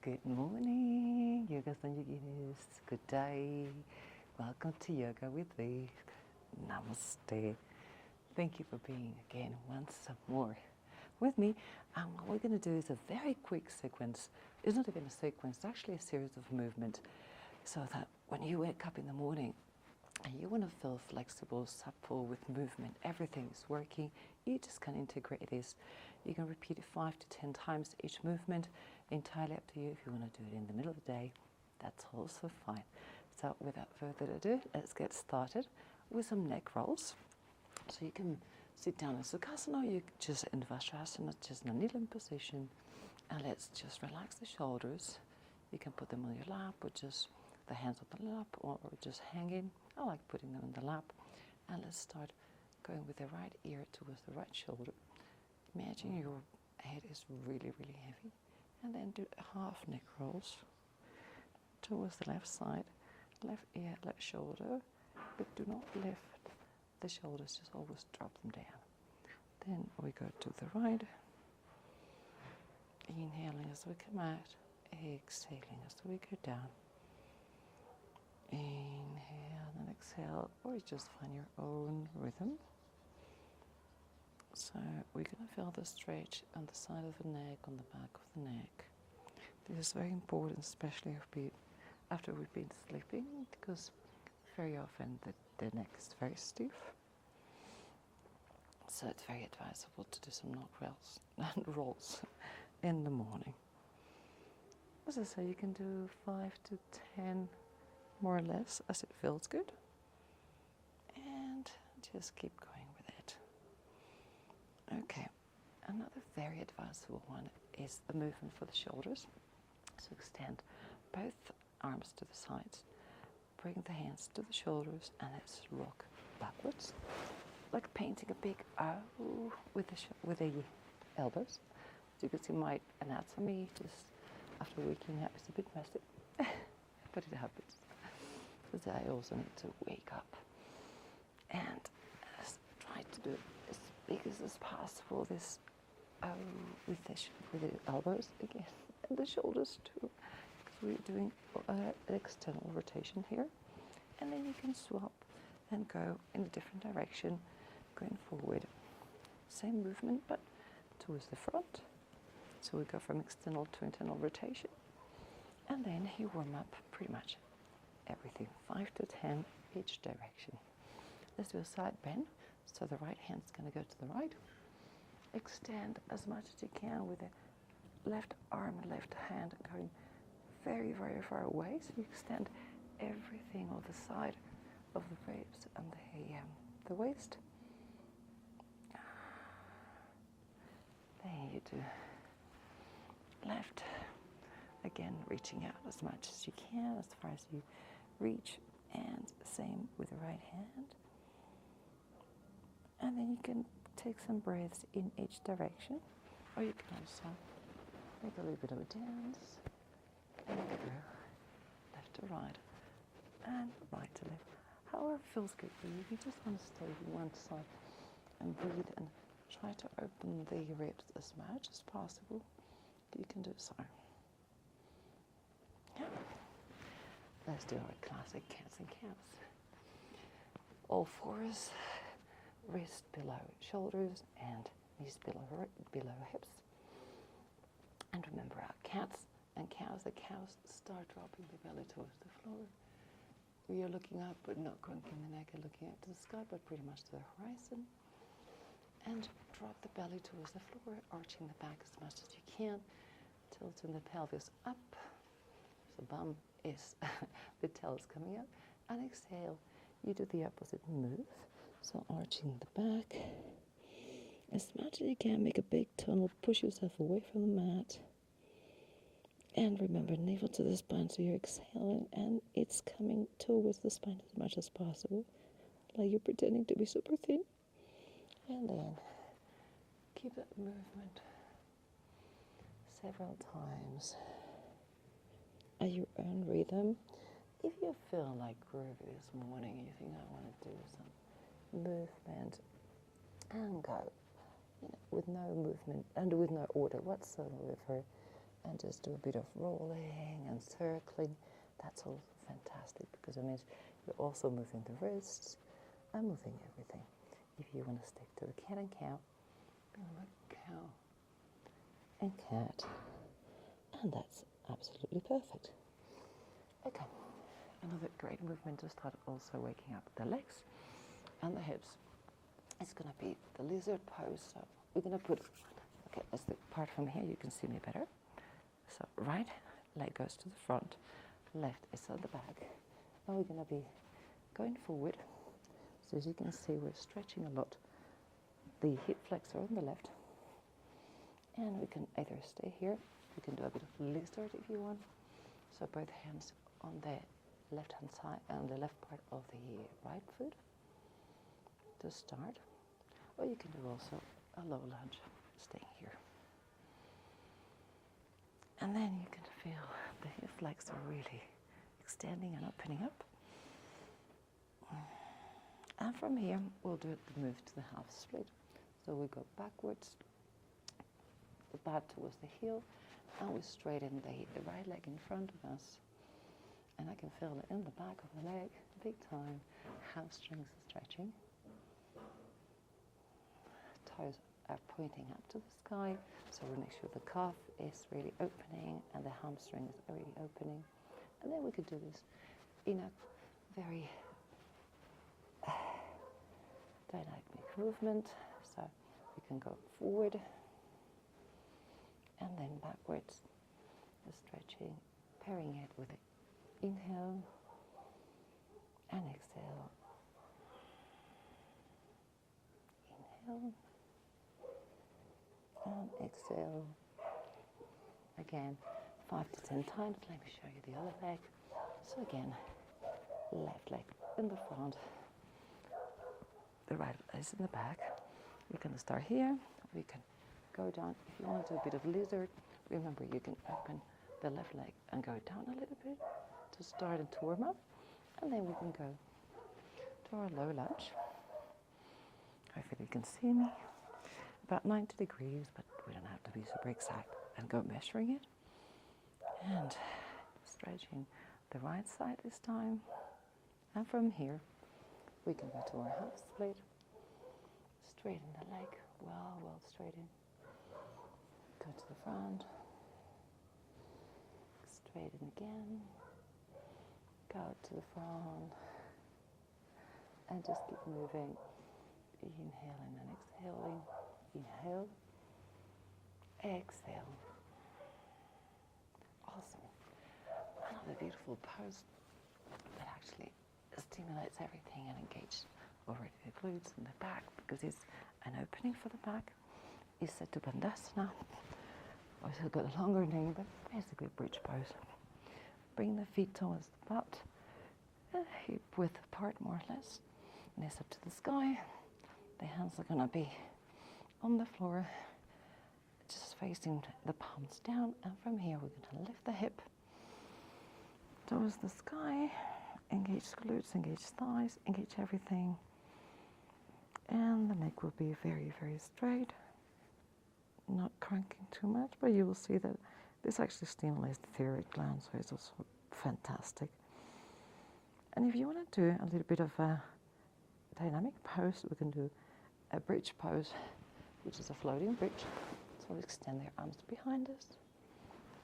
Good morning, yogas and yoginis. Good day. Welcome to Yoga with me. Namaste. Thank you for being again once more with me. What we're going to do is a very quick sequence. It's not even a sequence, it's actually a series of movement, so that when you wake up in the morning and you want to feel flexible, supple with movement, everything is working, you just can integrate this. You can repeat it 5 to 10 times each movement, entirely up to you. If you want to do it in the middle of the day, that's also fine. So without further ado, let's get started with some neck rolls. So you can sit down in Sukhasana, you just in Vajrasana, just in a kneeling position, and let's just relax the shoulders. You can put them on your lap, or just the hands on the lap, or just hanging. I like putting them on the lap. And let's start going with the right ear towards the right shoulder. Imagine your head is really, really heavy. And then do half neck rolls towards the left side, left ear, left shoulder, but do not lift the shoulders, just always drop them down. Then we go to the right, inhaling as we come out, exhaling as we go down. Inhale and exhale, or just find your own rhythm. So we're going to feel the stretch on the side of the neck, on the back of the neck. This is very important, especially after we've been sleeping, because very often the neck is very stiff. So it's very advisable to do some neck rolls in the morning. As I say, you can do 5 to 10 more or less as it feels good. And just keep going with it. Okay, another very advisable one is the movement for the shoulders. So extend both arms to the sides, bring the hands to the shoulders, and let's rock backwards, like painting a big O with the elbows. As you can see, my anatomy just after waking up is a bit messy, but it happens. Because I also need to wake up and try to do it as big as possible. This with the elbows again and the shoulders too, because we're doing an external rotation here. And then you can swap and go in a different direction, going forward. Same movement, but towards the front. So we go from external to internal rotation, and then you warm up pretty much everything, 5 to 10 each direction. Let's do a side bend. So the right hand's going to go to the right. Extend as much as you can with the left arm and left hand going very, very far away. So you extend everything on the side of the ribs and the waist. Then you do left. Again, reaching out as much as you can, as far as you reach, and same with the right hand. And then you can take some breaths in each direction, or you can also make a little bit of a dance and go left to right and right to left. However feels good for you. If you just want to stay on one side and breathe and try to open the ribs as much as possible, you can do so. Yeah. Let's do our classic cats and cows. All fours, wrist below shoulders and knees below hips. And remember our cats and cows. The cows start dropping the belly towards the floor. We are looking up but not cranking the neck and looking up to the sky, but pretty much to the horizon. And drop the belly towards the floor, arching the back as much as you can, tilting the pelvis up. So bum is, the tail is coming up. And exhale, you do the opposite move. So arching the back as much as you can, make a big tunnel, push yourself away from the mat. And remember, navel to the spine, so you're exhaling and it's coming towards the spine as much as possible, like you're pretending to be super thin. And then keep that movement several times at your own rhythm. If you feel like groovy this morning and you think, I want to do some movement, and go, with no movement and with no order whatsoever, and just do a bit of rolling and circling. That's also fantastic because it means you're also moving the wrists and moving everything. If you want to stick to the cat and cow, cow and cat, and that's absolutely perfect. Okay, another great movement to start also waking up the legs and the hips. It's going to be the lizard pose. So we're going to put, okay, let's part from here, you can see me better. So right leg goes to the front, left is at the back. Now we're going to be going forward. So as you can see, we're stretching a lot the hip flexor on the left. And we can either stay here, you can do a bit of lizard if you want. So both hands on the left hand side and the left part of the right foot to start. Or you can do also a low lunge, staying here. And then you can feel the hip flexor really extending and opening up. And from here, we'll do the move to the half split. So we go backwards, the butt towards the heel, and we straighten the right leg in front of us. And I can feel it in the back of the leg, big time. Hamstrings are stretching. Toes are pointing up to the sky, so we make sure the calf is really opening and the hamstring is really opening. And then we could do this in a very dynamic movement. So we can go forward and then backwards, the stretching, pairing it with the inhale and exhale. Inhale and exhale. Again, 5 to 10 times. Let me show you the other leg. So again, left leg in the front, the right leg is in the back. We can start here. We can go down. If you want to do a bit of lizard, remember you can open the left leg and go down a little bit to start and to warm up. And then we can go to our low lunge. Hopefully you can see me. About 90 degrees, but we don't have to be super exact. And go measuring it. And stretching the right side this time. And from here, we can go to our half split. Straighten the leg, well straighten. Go to the front. Straighten again. Go to the front. And just keep moving. Inhaling and exhaling. Inhale. Exhale. Awesome. Another beautiful pose that actually stimulates everything and engages already the glutes and the back because it's an opening for the back. Is Setu Bandhasana. Also got a longer name, but basically bridge pose. Bring the feet towards the butt, hip width apart more or less. Knees up to the sky. The hands are going to be on the floor, just facing the palms down, and from here we're going to lift the hip towards the sky, engage glutes, engage thighs, engage everything, and the neck will be very, very straight, not cranking too much, but you will see that this actually stimulates the thyroid gland, so it's also fantastic. And if you want to do a little bit of a dynamic pose, we can do a bridge pose, which is a floating bridge. So we extend their arms behind us,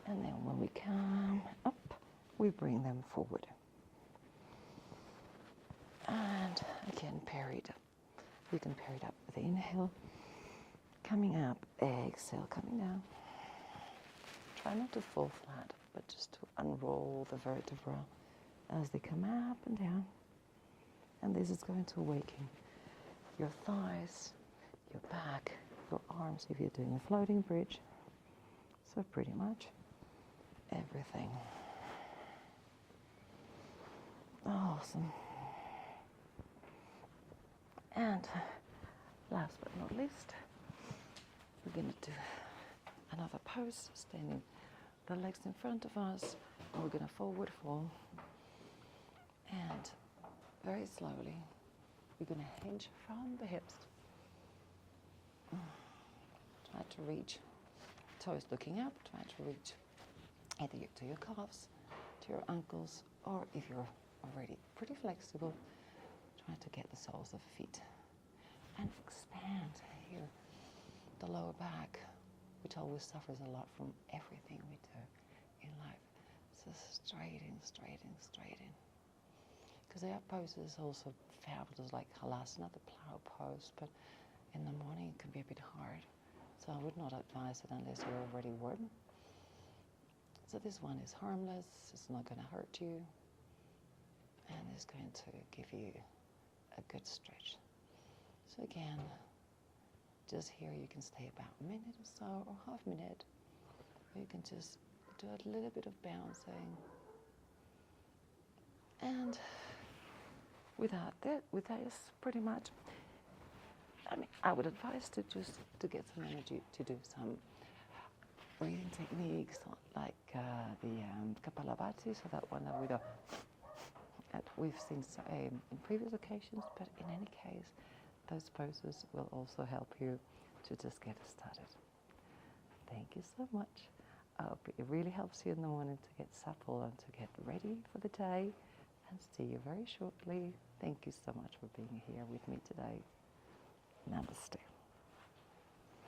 and then when we come up, we bring them forward. And again, pair it up. We can pair it up with the inhale, coming up, exhale, coming down. Try not to fall flat, but just to unroll the vertebra as they come up and down. And this is going to awaken your thighs, your back, your arms if you're doing a floating bridge. So pretty much everything. Awesome. And last but not least, we're going to do another pose, standing the legs in front of us, and we're going to forward fold. And very slowly, we're going to hinge from the hips. Try to reach, toes looking up, try to reach either to your calves, to your ankles, or if you're already pretty flexible, try to get the soles of the feet and expand here the lower back, which always suffers a lot from everything we do in life. So straighten, straighten, straighten. Because the up pose is also fabulous, like halasana, the plow pose, but in the morning it can be a bit hard. So I would not advise it unless you're already warm. So this one is harmless, it's not going to hurt you, and it's going to give you a good stretch. So again, just here you can stay about a minute or so, or half a minute, or you can just do a little bit of bouncing. And with that is pretty much, I would advise to just to get some energy to do some breathing techniques like the Kapalabhati, so that one that we do. We've seen in previous occasions, but in any case, those poses will also help you to just get started. Thank you so much. I hope it really helps you in the morning to get supple and to get ready for the day. And see you very shortly. Thank you so much for being here with me today. Namaste.